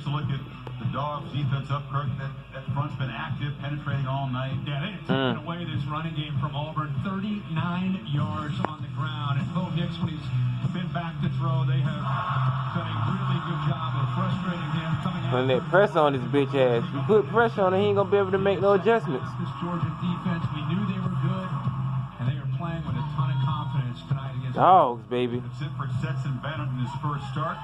a look at the Dawgs defense up. Kirk, that front's been active, penetrating all night. Yeah, they've taken away this running game from Auburn. 39 yards on the ground. And Bo Nix, when he's been back to throw, they have done a really good job of frustrating him. When they press on his bitch ass, you put pressure on him, he ain't gonna be able to make no adjustments. This Georgia defense, we knew they were good, and they are playing with a ton of confidence tonight against Dawgs, baby. That's it for Stetson Bennett in his first start.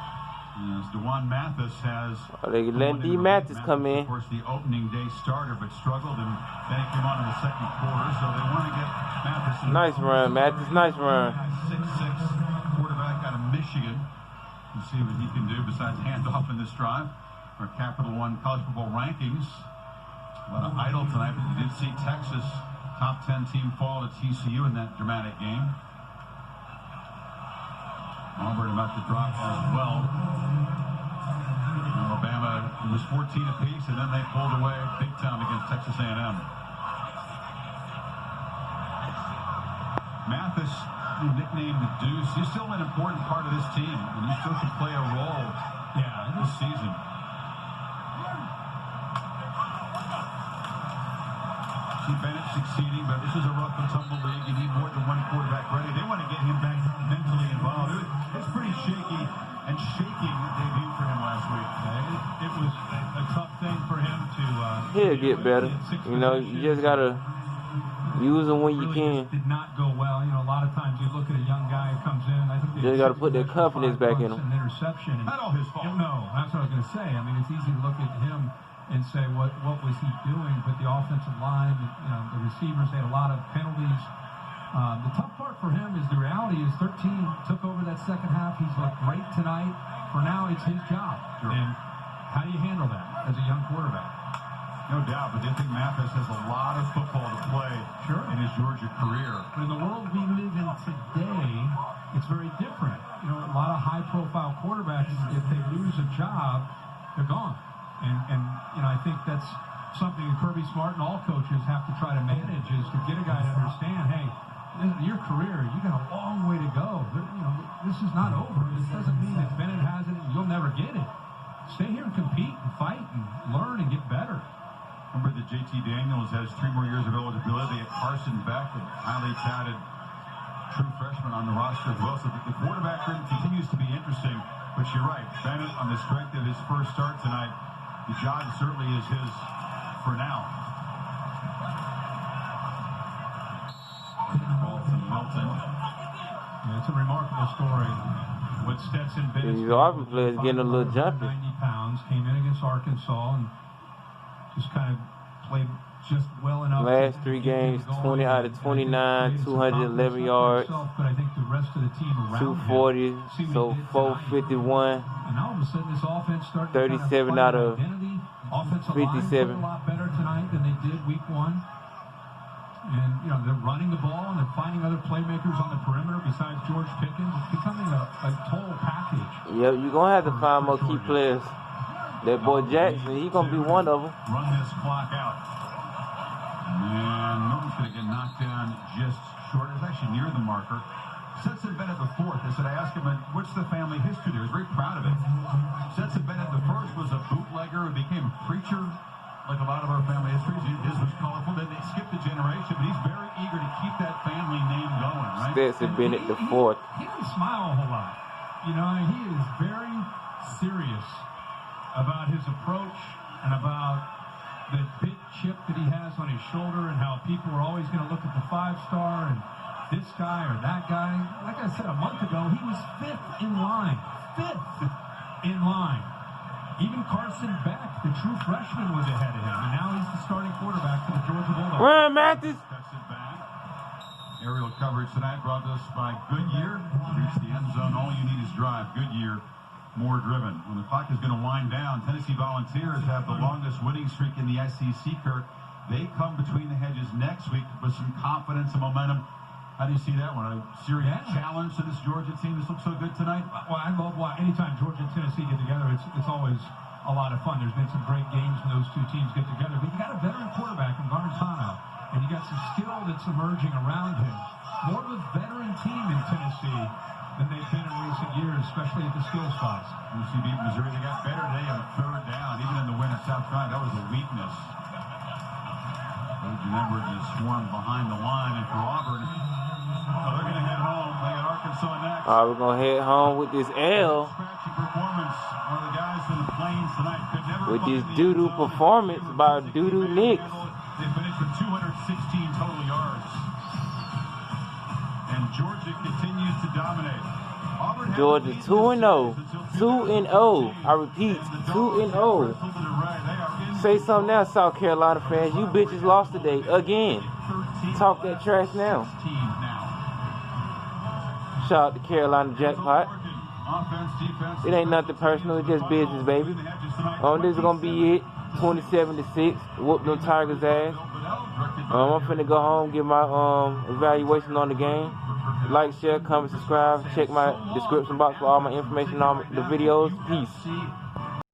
As DeJuan Mathis has... They let D. Mathis come in. Of course, the opening day starter, but struggled, and then he came on in the second quarter, so they want to get Mathis... Nice run, Mathis, nice run. 6'6", quarterback out of Michigan. Let's see what he can do besides handoff in this drive. Our Capital One College Football rankings. A lot of idle tonight, but you did see Texas top 10 team fall to TCU in that dramatic game. Auburn about to drop as well. Alabama was 14 apiece, and then they pulled away big time against Texas A&M. Mathis, nicknamed the Deuce, he's still an important part of this team, and he still can play a role this season. See Bennett succeeding, but this is a rough and tumble league. You need more than one quarterback ready. They want to get him back mentally involved. It's pretty shaky and shaking debut for him last week. It was a tough thing for him to... He'll get better. You know, you just got to use him when you can. Did not go well. You know, a lot of times you look at a young guy who comes in, I think you just got to put that confidence back in him. An interception. Not all his fault. No, that's what I was going to say. I mean, it's easy to look at him and say, what was he doing? But the offensive line, you know, the receivers had a lot of penalties. The tough part for him is the reality is 13 took over that second half. He's looked great tonight. For now, it's his job. Sure. And how do you handle that as a young quarterback? No doubt, but I think Mathis has a lot of football to play in his Georgia career. But in the world we live in today, it's very different. You know, a lot of high-profile quarterbacks, if they lose a job, they're gone. And you know, I think that's something that Kirby Smart and all coaches have to try to manage, is to get a guy to understand, hey, your career, you got a long way to go. You know, this is not over. This doesn't mean that Bennett has it and you'll never get it. Stay here and compete and fight and learn and get better. Remember that JT Daniels has 3 more years of eligibility. At Carson Beck, a highly touted true freshman on the roster as well. So the quarterback room continues to be interesting. But you're right, Bennett, on the strength of his first start tonight, the job certainly is his for now. Ball from Milton. Yeah, it's a remarkable story. What Stetson Bennett, these Auburn players getting a little jumpy. 90 pounds, came in against Arkansas and just kind of played just well enough. Last 3 games, 20 out of 29, 211 yards, but I think the rest of the team around 240, so 451. And all of a sudden, this offense started 37 out of 57. A lot better tonight than they did week 1. And, you know, they're running the ball and they're finding other playmakers on the perimeter besides George Pickens. It's becoming a total package. Yep, you're going to have to find more key players. That boy Jackson, he's going to be one of them. Run this clock out. And Milton's going to get knocked down just short. It's actually near the marker. Stetson Bennett the fourth. I asked him, what's the family history there? He was very proud of it. Stetson Bennett the first was a bootlegger who became a preacher, like a lot of our family histories. His was colorful. Then they skipped a generation, but he's very eager to keep that family name going, right? Stetson Bennett the fourth. He doesn't smile a whole lot. You know, he is very serious about his approach and about the big chip that he has on his shoulder and how people are always going to look at the 5-star and this guy or that guy. Like I said a month ago, he was 5th in line. 5th in line. Even Carson Beck, the true freshman, was ahead of him. And now he's the starting quarterback for the Georgia Bulldogs. Run, Mathis! Cuts it back. Aerial coverage tonight brought to us by Goodyear. Reach the end zone. All you need is drive. Goodyear, more driven. When the clock is going to wind down, Tennessee Volunteers have the longest winning streak in the SEC, Kirk. They come between the hedges next week with some confidence and momentum. How do you see that one? A serious challenge to this Georgia team? This looks so good tonight. Well, I love anytime Georgia and Tennessee get together, it's always a lot of fun. There's been some great games when those two teams get together. But you got a veteran quarterback in Garantano, and you got some skill that's emerging around him. More of a veteran team in Tennessee than they've been in recent years, especially at the skill spots. UC beat Missouri. They got better today on third down, even in the win at South Carolina. That was a weakness. Agent Edwards is swarmed behind the line, and for Auburn, they're going to head home. They got Arkansas next. All right, we're going to head home with this L. Scratchy performance of the guys from the Plains tonight. Could never With this doo-doo performance by doo-doo Knicks. They finished with 216 total yards. And Georgia continues to dominate. Georgia 2-0. 2-0. I repeat, 2-0. Say something now, South Carolina fans. You bitches lost today again. Talk that trash now. Shout out to Carolina Jackpot. It ain't nothing personal. It's just business, baby. This is gonna be it. 27-6. Whoop them Tigers' ass. I'm finna go home, give my evaluation on the game. Like, share, comment, subscribe. Check my description box for all my information on the videos. Peace.